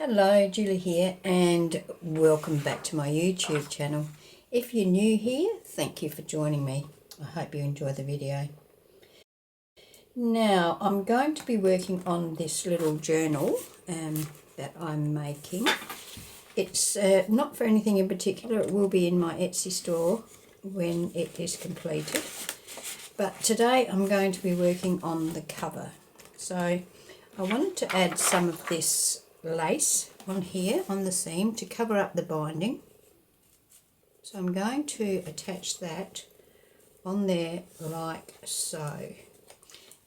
Hello, Julie here, and welcome back to my YouTube channel. If you're new here, thank you for joining me. I hope you enjoy the video. Now, I'm going to be working on this little journal that I'm making. It's not for anything in particular. It will be in my Etsy store when it is completed. But today I'm going to be working on the cover. So I wanted to add some of this lace on here on the seam to cover up the binding. So I'm going to attach that on there like so.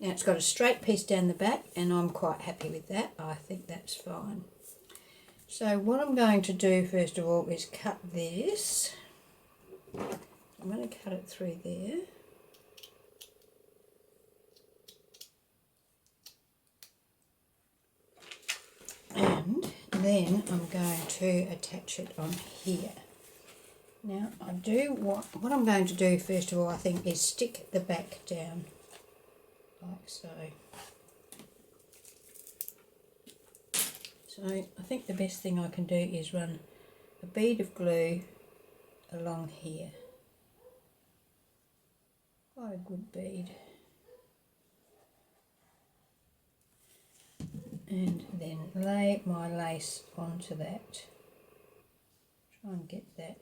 Now it's got a straight piece down the back and I'm quite happy with that. I think that's fine. So what I'm going to do first of all is cut this. I'm going to cut it through there. And then I'm going to attach it on here. Now what I'm going to do first of all, I think, is stick the back down like so. So I think the best thing I can do is run a bead of glue along here. Quite a good bead. And then lay my lace onto that. Try and get that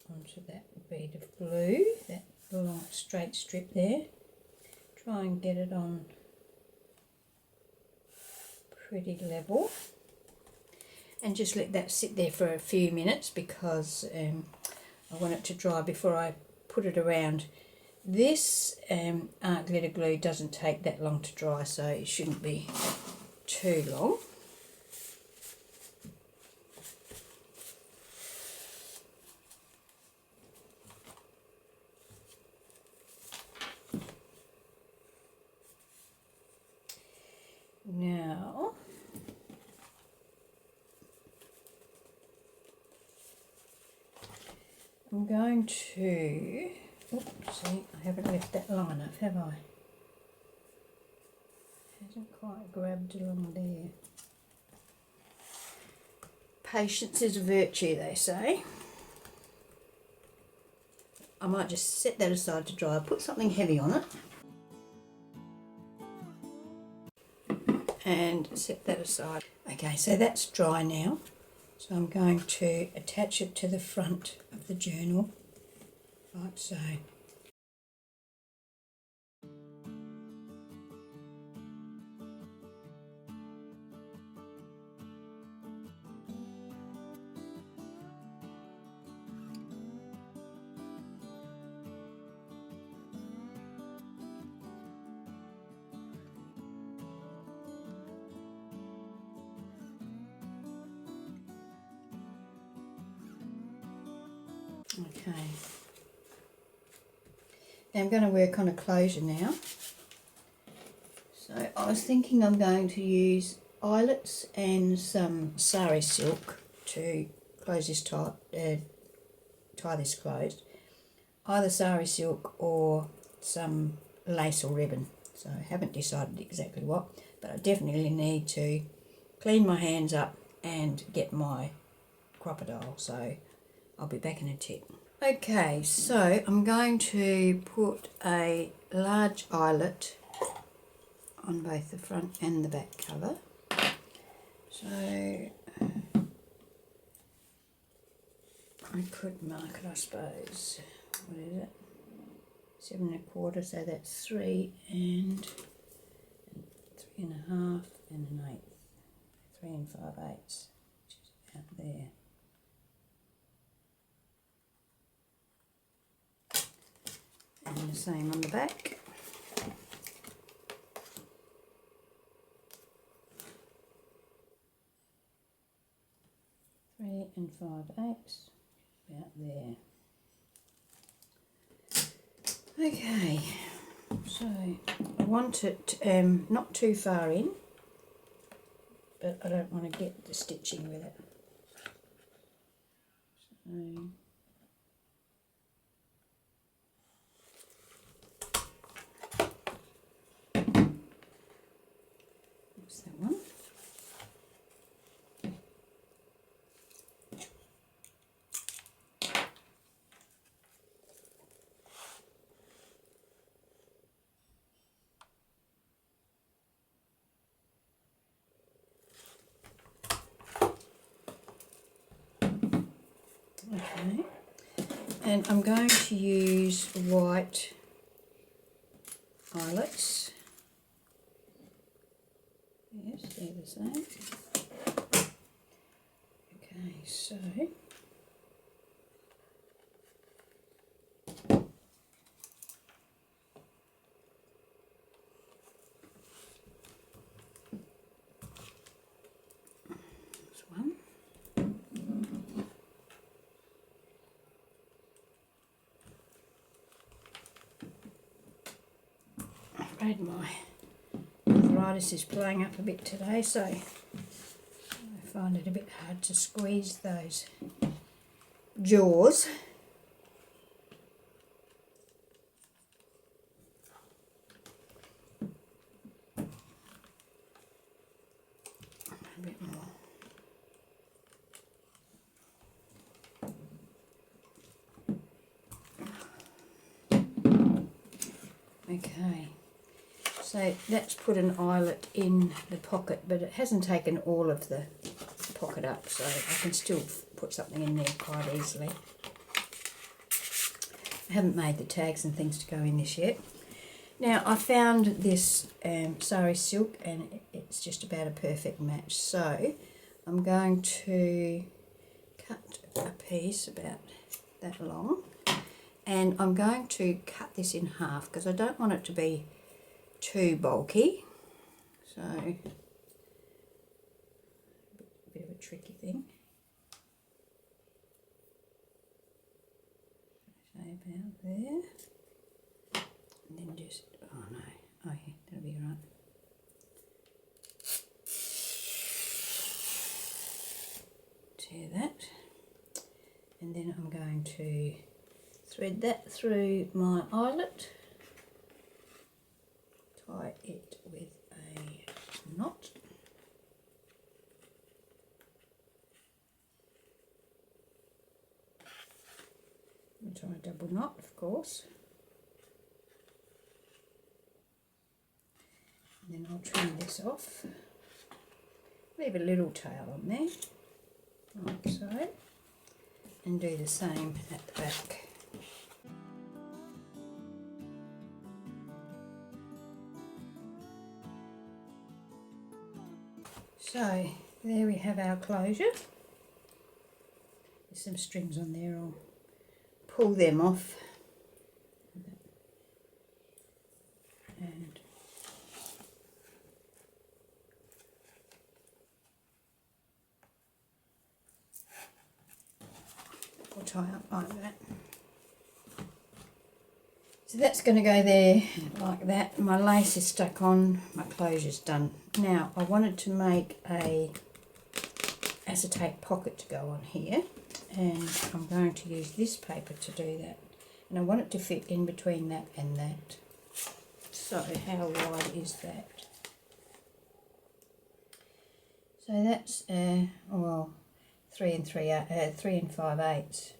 onto that bead of glue, that long straight strip there. Try and get it on pretty level. And just let that sit there for a few minutes because I want it to dry before I put it around. This art glitter glue doesn't take that long to dry, so it shouldn't be too long. Now I'm going to, oops, see, I haven't left that long enough, have I? Hasn't quite grabbed along there. Patience is a virtue, they say. I might just set that aside to dry. I'll put something heavy on it. And set that aside. Okay, so that's dry now. So I'm going to attach it to the front of the journal, like so. Okay, now I'm going to work on a closure now. So I was thinking I'm going to use eyelets and some sari silk to close this tie this closed. Either sari silk or some lace or ribbon. So I haven't decided exactly what, but I definitely need to clean my hands up and get my crocodile. So I'll be back in a tick. Okay, so I'm going to put a large eyelet on both the front and the back cover. So I could mark it, I suppose. What is it? 7 1/4, so that's 3 and 3 1/2 and an 1/8. 3 5/8, which is out there. And the same on the back. Three and 5/8, about there. Okay, so I want it not too far in, but I don't want to get the stitching with it. So that one. Okay. And I'm going to use white eyelets. Yes, they're the same. Okay, so this one. I'm afraid my arthritis is playing up a bit today, so I find it a bit hard to squeeze those jaws. A bit more. Okay, so that's put an eyelet in the pocket, but it hasn't taken all of the pocket up, so I can still put something in there quite easily. I haven't made the tags and things to go in this yet. Now I found this sari silk and it's just about a perfect match, so I'm going to cut a piece about that long. And I'm going to cut this in half because I don't want it to be too bulky. So, a bit of a tricky thing. Say about there. And then just, oh no, oh yeah, that'll be right. Tear that. And then I'm going to thread that through my eyelet, tie it with a knot, and try a double knot, of course, and then I'll trim this off, leave a little tail on there, like so, and do the same at the back. So there we have our closure. There's some strings on there, I'll pull them off. And I'll tie up like that. So that's going to go there like that. My lace is stuck on, my closure's done. Now I wanted to make a acetate pocket to go on here, and I'm going to use this paper to do that. And I want it to fit in between that and that. So how wide is that? So that's well, 3 and 5/8.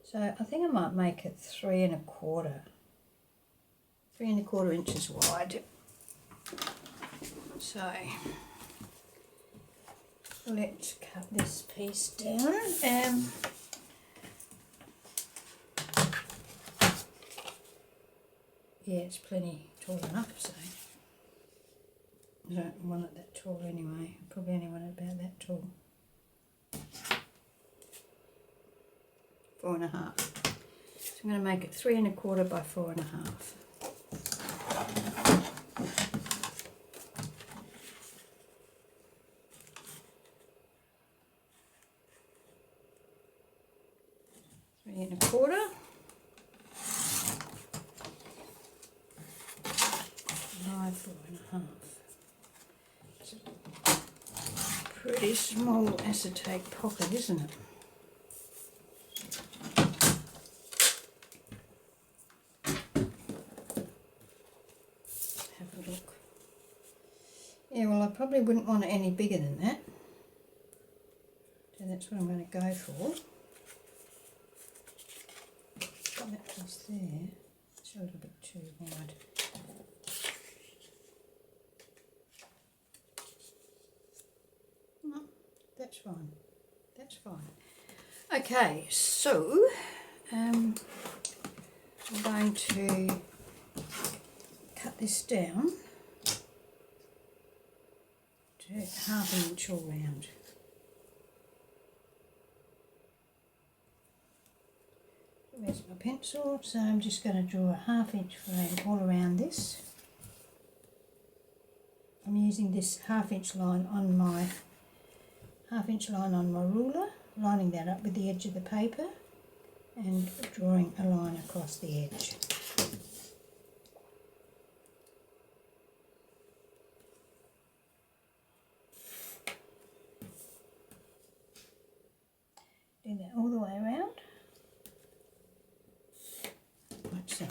So I think I might make it 3 1/4. 3 1/4 inches wide. So let's cut this piece down. Yeah, it's plenty tall enough, so I don't want it that tall anyway. I probably only want it about that tall. 4 1/2. So I'm going to make it 3 1/4 by 4 1/2. And a quarter, by 4 1/2. It's a pretty small acetate pocket, isn't it? Have a look. Yeah, well, I probably wouldn't want it any bigger than that. So that's what I'm going to go for. That piece there, it's a little bit too wide. No, that's fine. That's fine. Okay, so I'm going to cut this down to 1/2 inch all round. Where's my pencil? So I'm just going to draw a 1/2 inch frame all around this. I'm using this 1/2 inch line on my ruler, lining that up with the edge of the paper and drawing a line across the edge. Do that all the way around, like so.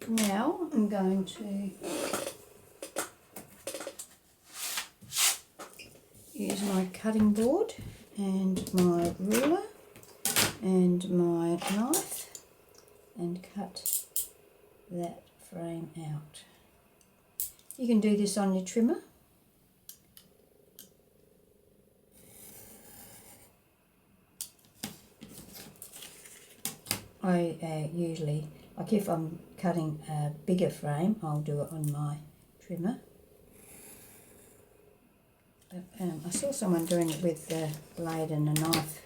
Now I'm going to use my cutting board and my ruler and my knife and cut that frame out. You can do this on your trimmer. I usually, like if I'm cutting a bigger frame, I'll do it on my trimmer. But, I saw someone doing it with a blade and a knife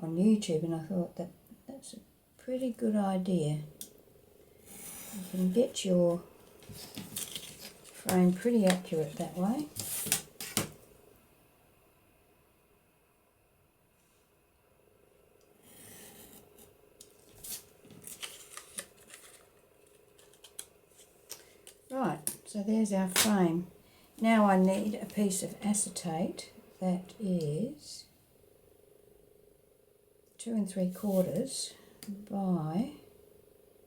on YouTube, and I thought that's a pretty good idea. You can get your frame pretty accurate that way. Right, so there's our frame. Now I need a piece of acetate that is 2 3/4 by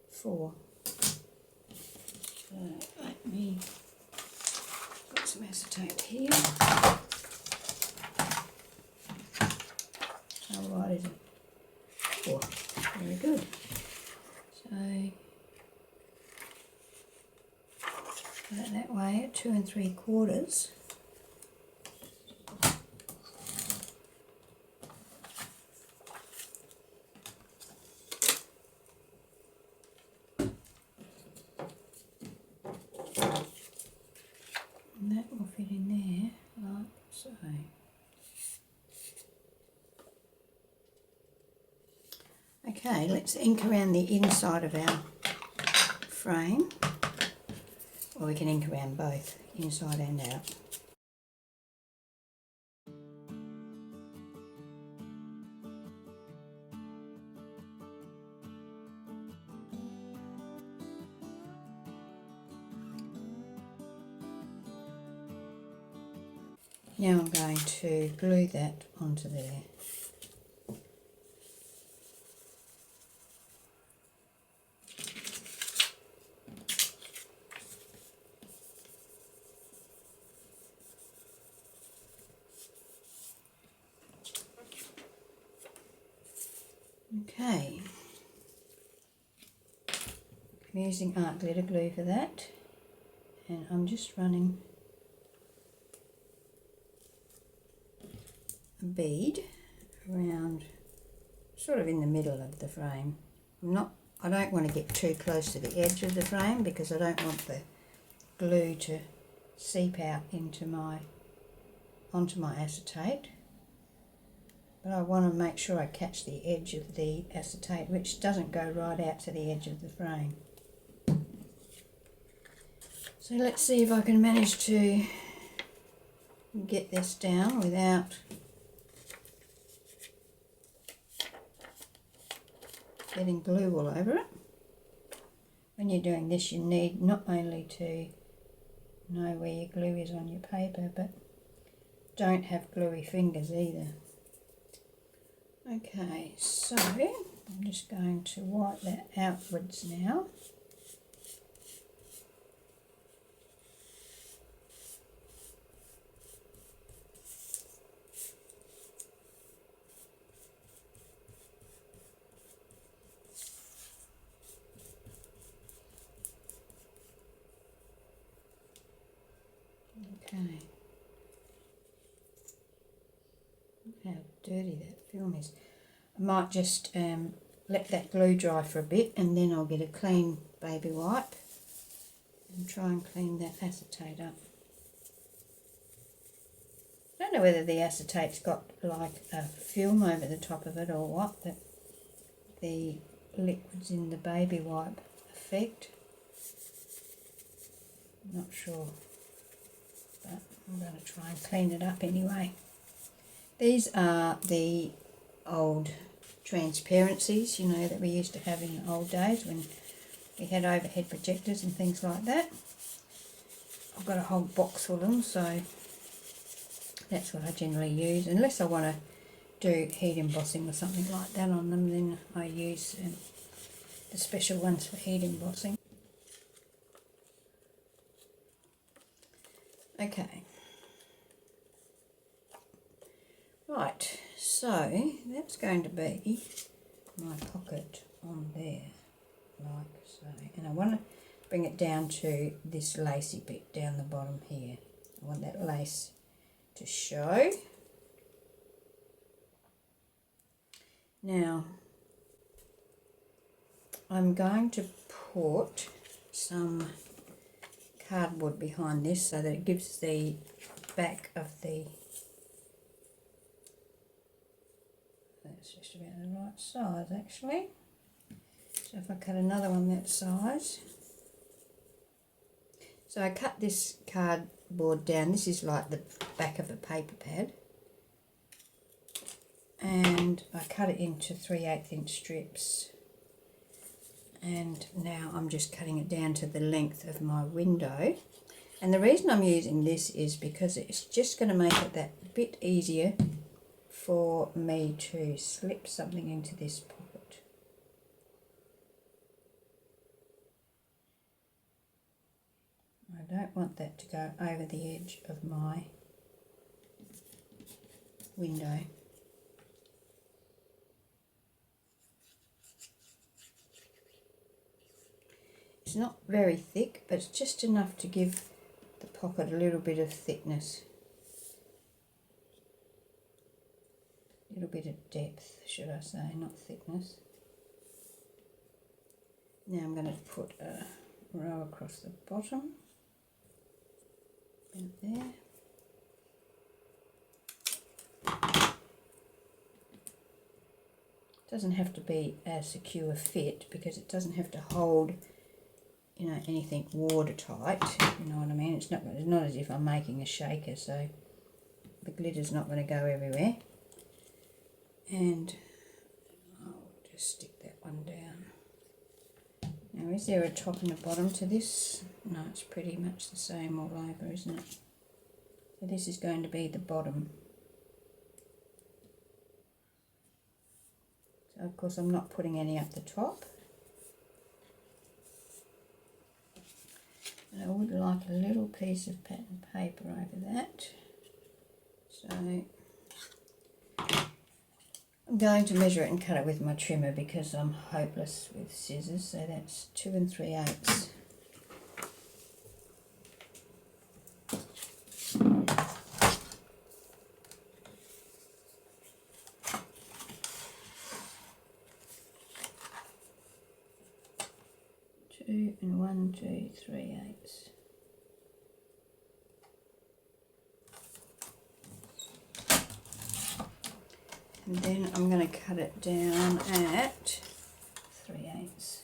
4. So let me put some acetate here. How wide is it? 4. Very good. So put it that way at 2 3/4. And that will fit in there like so. Okay, let's ink around the inside of our frame. Or we can ink around both, inside and out. Now I'm going to glue that onto there. Okay, I'm using art glitter glue for that, and I'm just running a bead around sort of in the middle of the frame. I don't want to get too close to the edge of the frame because I don't want the glue to seep out onto my acetate. But I want to make sure I catch the edge of the acetate, which doesn't go right out to the edge of the frame. So let's see if I can manage to get this down without getting glue all over it. When you're doing this, you need not only to know where your glue is on your paper, but don't have gluey fingers either. Okay, so I'm just going to wipe that outwards now. Okay. Look how dirty that film is. I might just let that glue dry for a bit, and then I'll get a clean baby wipe and try and clean that acetate up. I don't know whether the acetate's got like a film over the top of it or what, that the liquids in the baby wipe affect. I'm not sure, but I'm going to try and clean it up anyway. These are the old transparencies, you know, that we used to have in the old days when we had overhead projectors and things like that. I've got a whole box full of them, so that's what I generally use. Unless I want to do heat embossing or something like that on them, then I use the special ones for heat embossing. Okay. Right, so that's going to be my pocket on there, like so. And I want to bring it down to this lacy bit down the bottom here. I want that lace to show. Now, I'm going to put some cardboard behind this so that it gives the back of the, that's just about the right size actually. So if I cut another one that size. So I cut this cardboard down, this is like the back of the paper pad, and I cut it into 3/8 inch strips. And now I'm just cutting it down to the length of my window. And the reason I'm using this is because it's just going to make it that bit easier for me to slip something into this pocket. I don't want that to go over the edge of my window. It's not very thick, but it's just enough to give the pocket a little bit of thickness. A little bit of depth, should I say, not thickness. Now I'm going to put a row across the bottom. About there. It doesn't have to be a secure fit because it doesn't have to hold, you know, anything watertight, you know what I mean? It's not as if I'm making a shaker, so the glitter's not going to go everywhere. And I'll just stick that one down. Now, is there a top and a bottom to this? No, it's pretty much the same all over, isn't it? So this is going to be the bottom. So of course I'm not putting any up the top. But I would like a little piece of pattern paper over that. So I'm going to measure it and cut it with my trimmer because I'm hopeless with scissors. So that's 2 3/8. And 1 2 3/8. And then I'm going to cut it down at 3/8.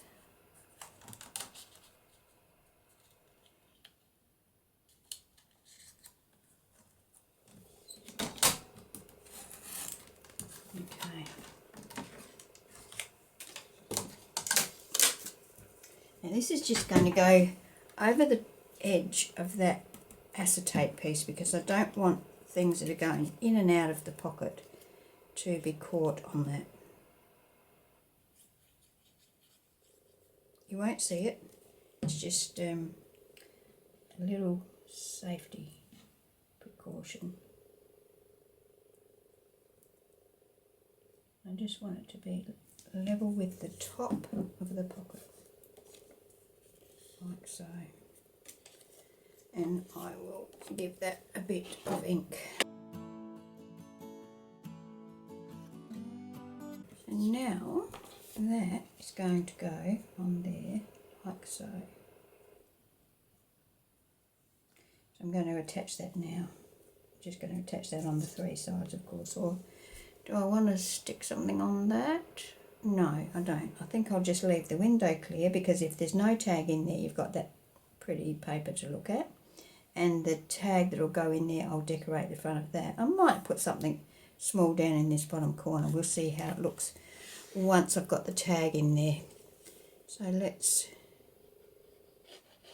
Okay. Now this is just going to go over the edge of that acetate piece because I don't want things that are going in and out of the pocket to be caught on that. You won't see it, it's just a little safety precaution. I just want it to be level with the top of the pocket, like so. And I will give that a bit of ink. And now that is going to go on there like so. So I'm going to attach that now. Just going to attach that on the 3 sides, of course. Or do I want to stick something on that? No, I don't. I think I'll just leave the window clear, because if there's no tag in there, you've got that pretty paper to look at. And the tag that will go in there, I'll decorate the front of that. I might put something small down in this bottom corner. We'll see how it looks once I've got the tag in there. So let's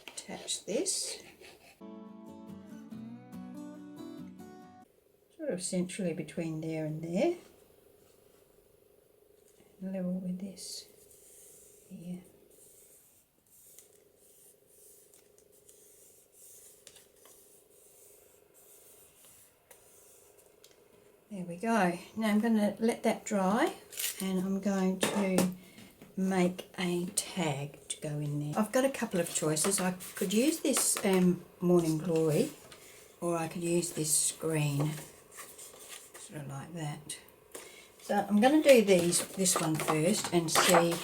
attach this. Sort of centrally between there and there. And level with this here. There we go. Now I'm going to let that dry, and I'm going to make a tag to go in there. I've got a couple of choices. I could use this Morning Glory, or I could use this green, sort of like that. So I'm going to do this one first and see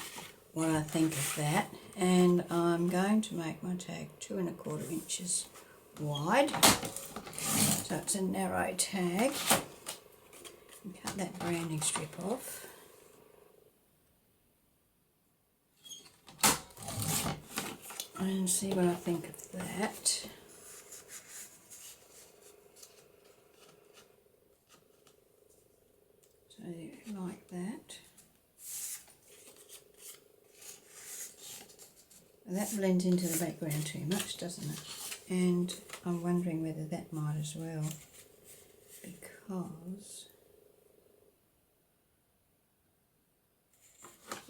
what I think of that. And I'm going to make my tag 2 1/4 inches wide. So it's a narrow tag. And cut that branding strip off. And see what I think of that. So like that. And that blends into the background too much, doesn't it? And I'm wondering whether that might as well, because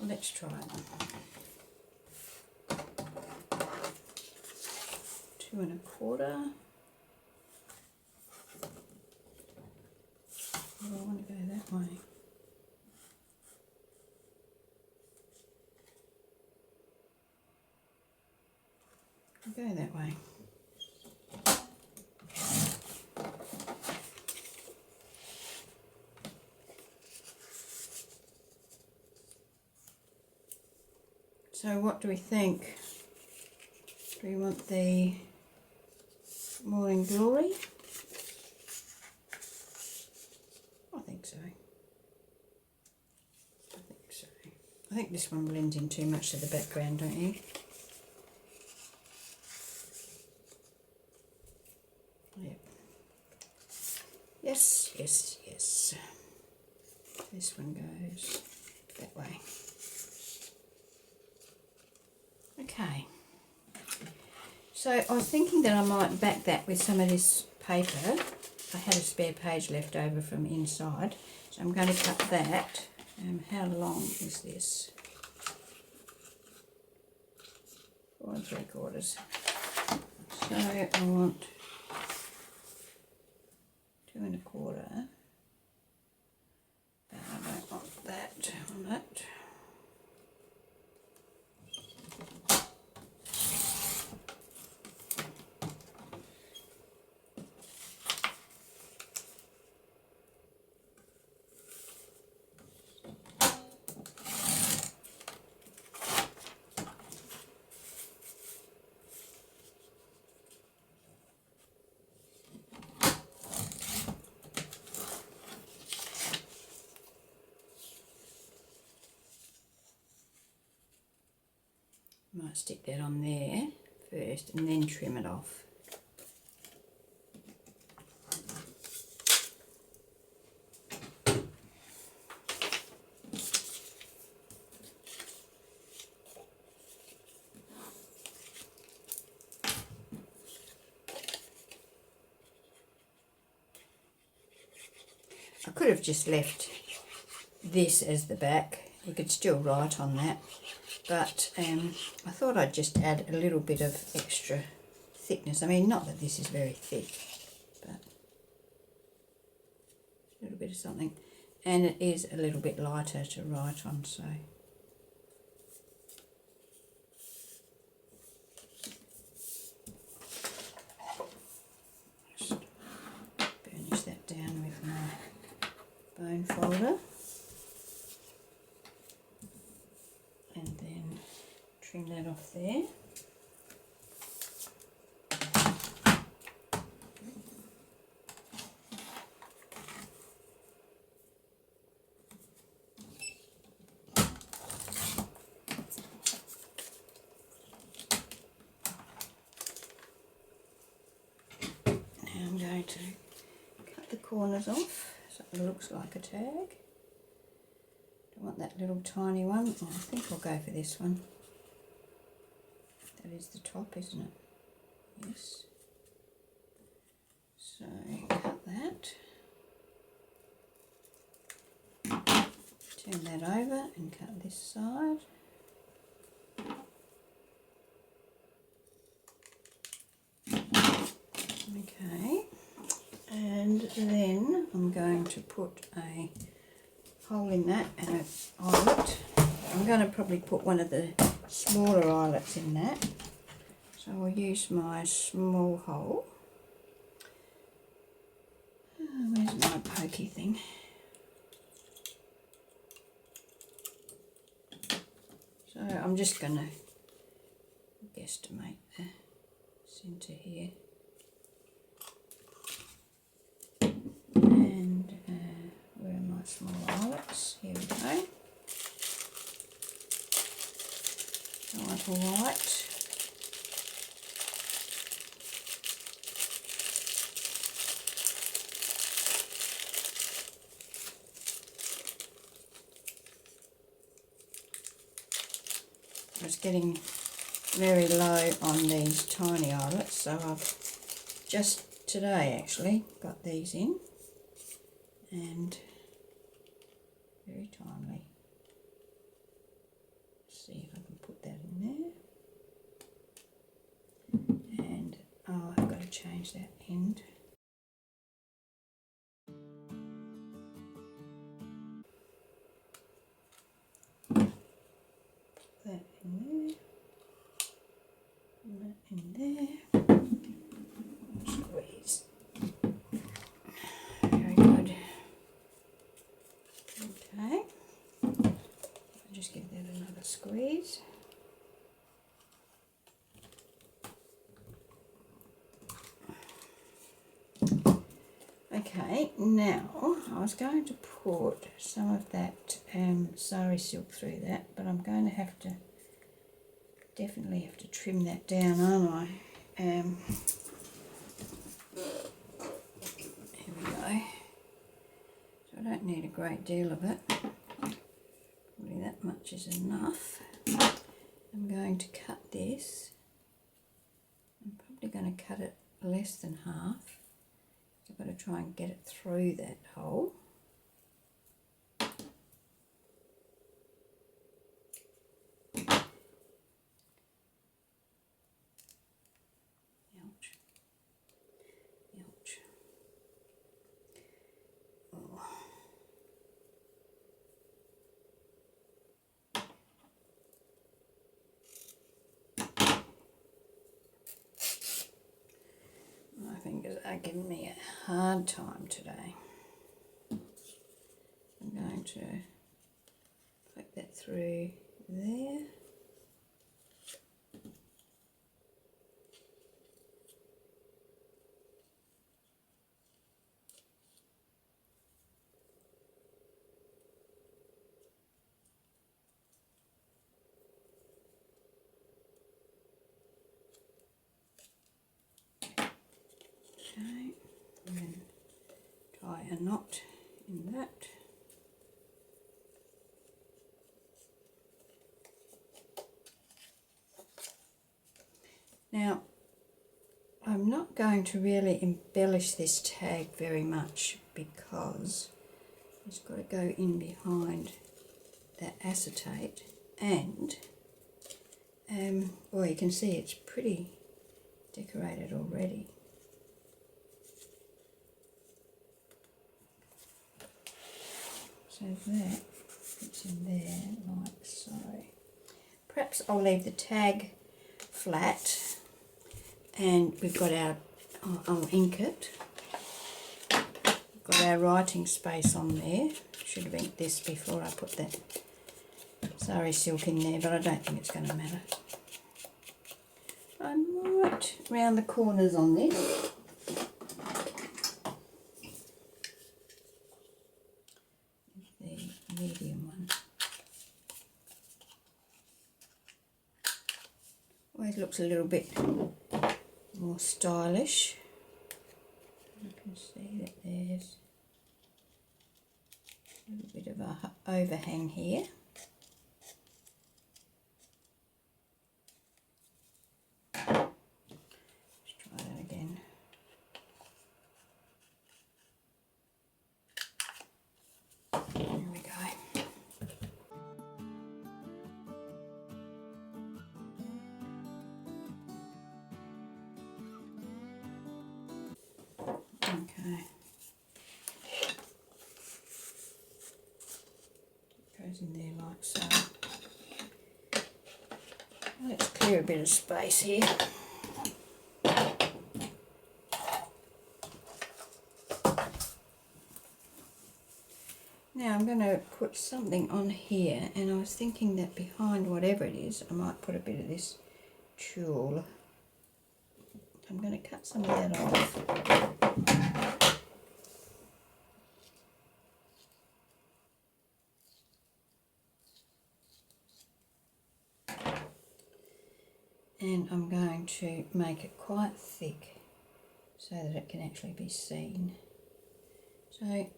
let's try it. 2 1/4. Oh, I want to go that way. I'll go that way. So what do we think? Do we want the Morning Glory? I think so. I think this one blends in too much to the background, don't you? Yep. Yes, yes, yes. This one goes that way. Okay. So I was thinking that I might back that with some of this paper. I had a spare page left over from inside, so I'm going to cut that. How long is this? 4 3/4. So I want 2 1/4, but I don't want that on it. Might stick that on there first and then trim it off. I could have just left this as the back. You could still write on that. But I thought I'd just add a little bit of extra thickness. I mean, not that this is very thick, but a little bit of something. And it is a little bit lighter to write on, so. Just burnish that down with my bone folder. trim that off there. Now I'm going to cut the corners off so it looks like a tag. I want that little tiny one. Oh, I think I'll go for this one. That is the top, isn't it? Yes. So cut that. Turn that over and cut this side. Okay. And then I'm going to put a hole in that and an eyelet. I'm going to probably put one of the smaller eyelets in that. So I'll use my small hole. Where's my pokey thing? So I'm just going to guesstimate the centre here. And where are my small eyelets? Here we go. I want white. I was getting very low on these tiny eyelets, so I've just today actually got these in, and very timely. Let's see if I can put that in there. And oh, I've got to change that end. That in there, and that in there. Squeeze. Very good. Okay. I'll just give that another squeeze. Okay, now I was going to put some of that sari silk through that, but I'm going to definitely have to trim that down, aren't I? Here we go. So I don't need a great deal of it. Probably that much is enough. I'm going to cut this. I'm probably going to cut it less than half. I've got to try and get it through that hole. Ouch. Ouch. Oh. My fingers are giving me a hard time today. I'm going to poke that through there. Okay, and then tie a knot in that. Now, I'm not going to really embellish this tag very much because it's got to go in behind that acetate, and well, you can see it's pretty decorated already. So that fits in there like so. Perhaps I'll leave the tag flat, and we've got our, I'll ink it. We've got our writing space on there. Should have inked this before I put that sari silk in there, but I don't think it's going to matter. right round the corners on this. The medium one. Always looks a little bit more stylish. You can see that there's a little bit of a overhang here. Let's try that again. There we go. Okay. Goes in there like so. Let's clear a bit of space here. Now I'm going to put something on here, and I was thinking that behind whatever it is I might put a bit of this tulle. I'm going to cut some of that off. And I'm going to make it quite thick so that it can actually be seen. So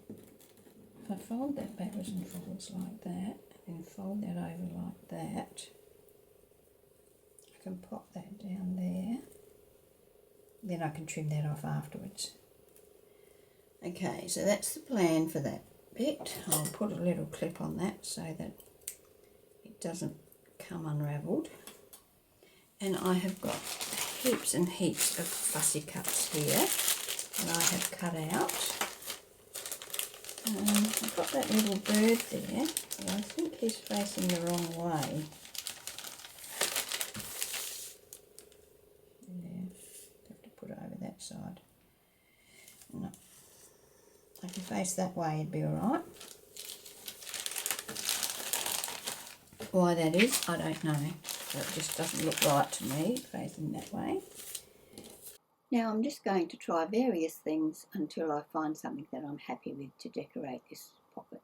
if I fold that backwards and forwards like that, and fold that over like that, I can pop that down there. Then I can trim that off afterwards. Okay, so that's the plan for that bit. I'll put a little clip on that so that it doesn't come unravelled. And I have got heaps and heaps of fussy cuts here that I have cut out. I've got that little bird there, but I think he's facing the wrong way. Yeah, have to put it over that side. No, I can face that way, it'd be alright. Why that is, I don't know. So it just doesn't look right to me, facing that way. Now I'm just going to try various things until I find something that I'm happy with to decorate this pocket.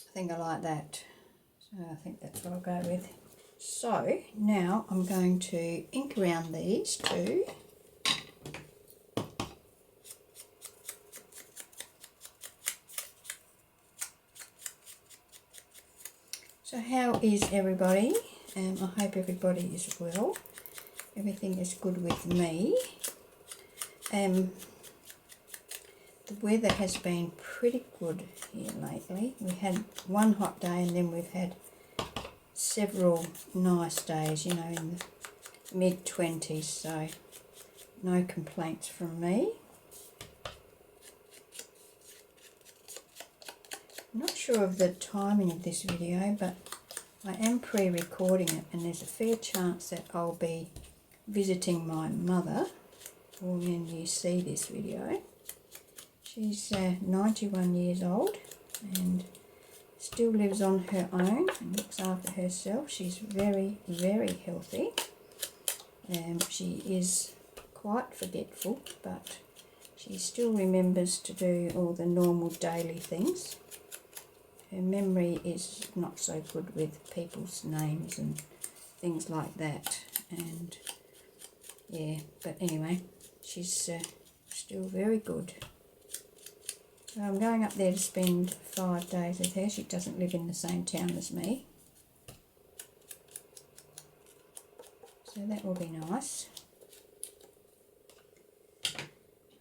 I think I like that, so I think that's what I'll go with. So now I'm going to ink around these two. So how is everybody? I hope everybody is well. Everything is good with me. The weather has been pretty good here lately. We had one hot day and then we've had several nice days, you know, in the mid-20s, so no complaints from me. I'm not sure of the timing of this video, but I am pre-recording it, and there's a fair chance that I'll be visiting my mother when you see this video. She's 91 years old and still lives on her own and looks after herself. She's very, very healthy. She is quite forgetful, but she still remembers to do all the normal daily things. Her memory is not so good with people's names and things like that. And yeah, but anyway, she's still very good. So I'm going up there to spend 5 days with her. She doesn't live in the same town as me, so that will be nice.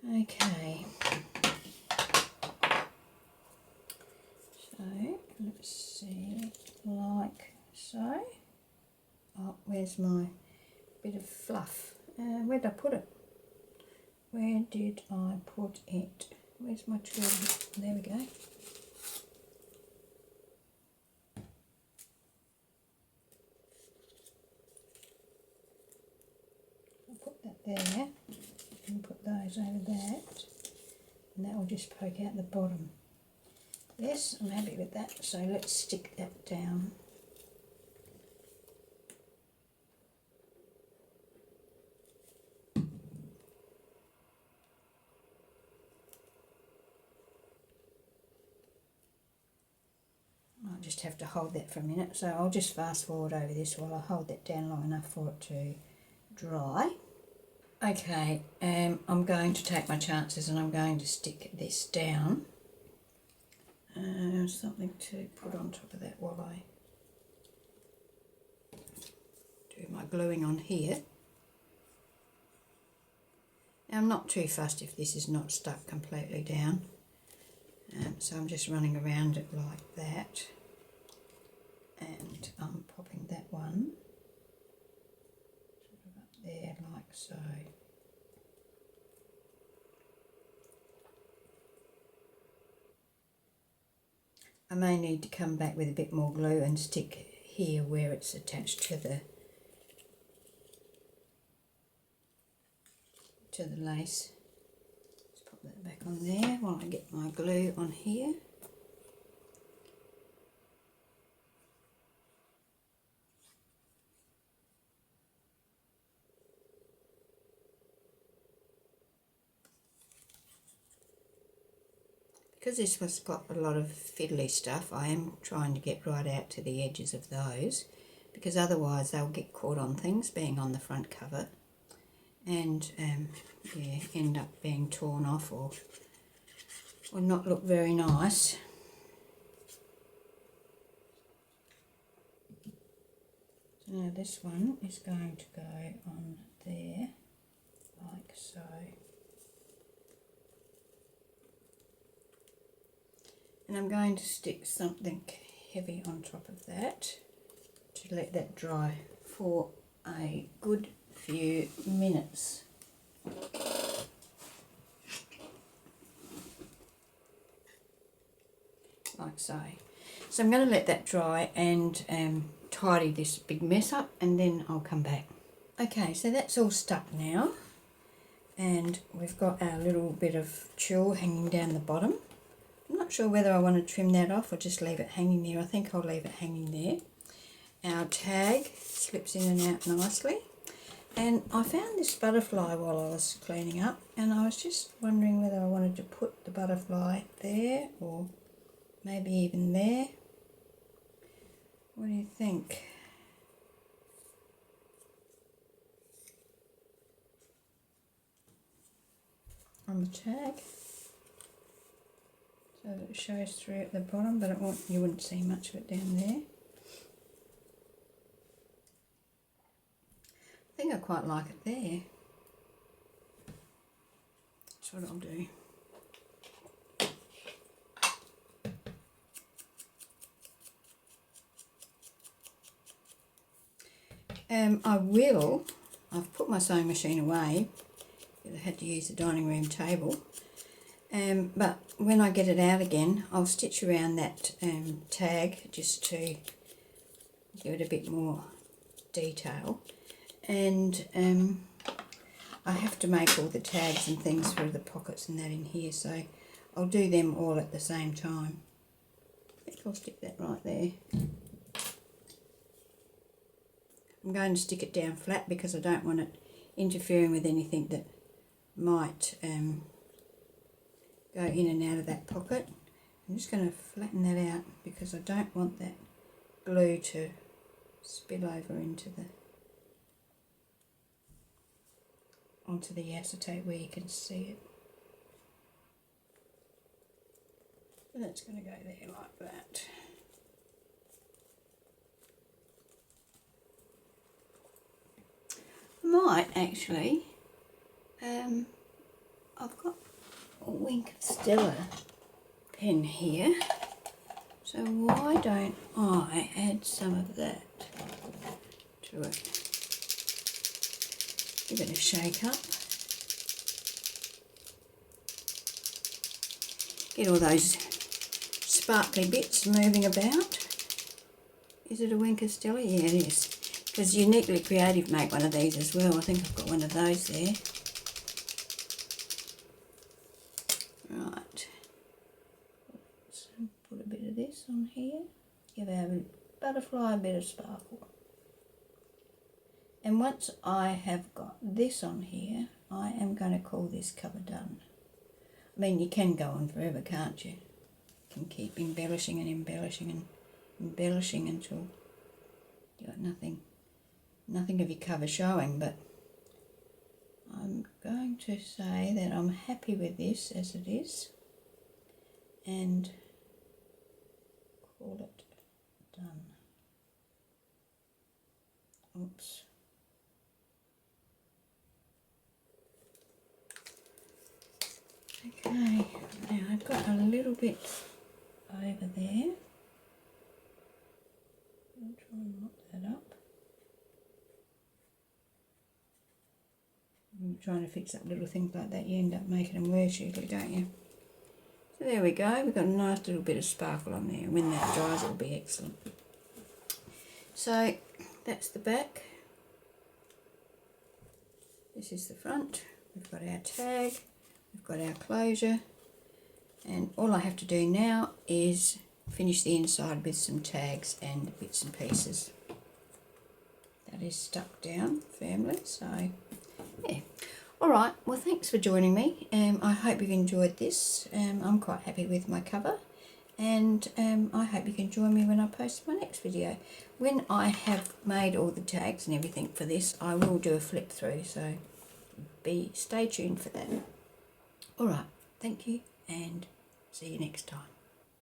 Okay, so let's see, like so. Oh, where's my bit of fluff? Where did I put it? Where did I put it? Where's my tool? There we go. I'll put that there and put those over that, and that will just poke out the bottom. Yes, I'm happy with that, so let's stick that down. I'll just have to hold that for a minute, so I'll just fast forward over this while I hold that down long enough for it to dry. Okay, I'm going to take my chances and I'm going to stick this down. Something to put on top of that while I do my gluing on here. Now, I'm not too fussed if this is not stuck completely down, so I'm just running around it like that, and I'm popping that one sort of up there like so. I may need to come back with a bit more glue and stick here where it's attached to the lace. Just pop that back on there while I get my glue on here. Because this has got a lot of fiddly stuff, I am trying to get right out to the edges of those, because otherwise they'll get caught on things being on the front cover and yeah, end up being torn off or not look very nice. So now this one is going to go on there like so. And I'm going to stick something heavy on top of that to let that dry for a good few minutes. Like so. So I'm going to let that dry and tidy this big mess up, and then I'll come back. Okay, so that's all stuck now, and we've got our little bit of tulle hanging down the bottom. I'm not sure whether I want to trim that off or just leave it hanging there. I think I'll leave it hanging there. Our tag slips in and out nicely. And I found this butterfly while I was cleaning up, and I was just wondering whether I wanted to put the butterfly there or maybe even there. What do you think? On the tag. So that it shows through at the bottom, but you wouldn't see much of it down there. I think I quite like it there. That's what I'll do. I've put my sewing machine away. I had to use the dining room table. But when I get it out again, I'll stitch around that tag just to give it a bit more detail. And I have to make all the tags and things for the pockets and that in here, so I'll do them all at the same time. I think I'll stick that right there. I'm going to stick it down flat because I don't want it interfering with anything that might go in and out of that pocket. I'm just going to flatten that out because I don't want that glue to spill over onto the acetate where you can see it. And that's going to go there like that. I might actually, I've got a Wink of Stella pen here, so So why don't I add some of that to it? Give it a shake up. Get all those sparkly bits moving about. Is it a Winker, Stella? Yeah, it is. Because Uniquely Creative make one of these as well. I think I've got one of those there. Right. So put a bit of this on here. Give our butterfly a bit of sparkle. And once I have got this on here, I am going to call this cover done. I mean, you can go on forever, can't you? You can keep embellishing and embellishing and embellishing until you've got nothing of your cover showing, but I'm going to say that I'm happy with this as it is and call it done. Oops. Okay, now I've got a little bit over there. I'll try and mop that up. When you're trying to fix up little things like that, you end up making them worse usually, don't you? So there we go, we've got a nice little bit of sparkle on there, and when that dries it'll be excellent. So that's the back. This is the front. We've got our tag, we've got our closure, and all I have to do now is finish the inside with some tags and bits and pieces. That is stuck down firmly, so yeah. Alright, well thanks for joining me. I hope you've enjoyed this. I'm quite happy with my cover, and I hope you can join me when I post my next video. When I have made all the tags and everything for this, I will do a flip through, so stay tuned for that. Alright, thank you and see you next time.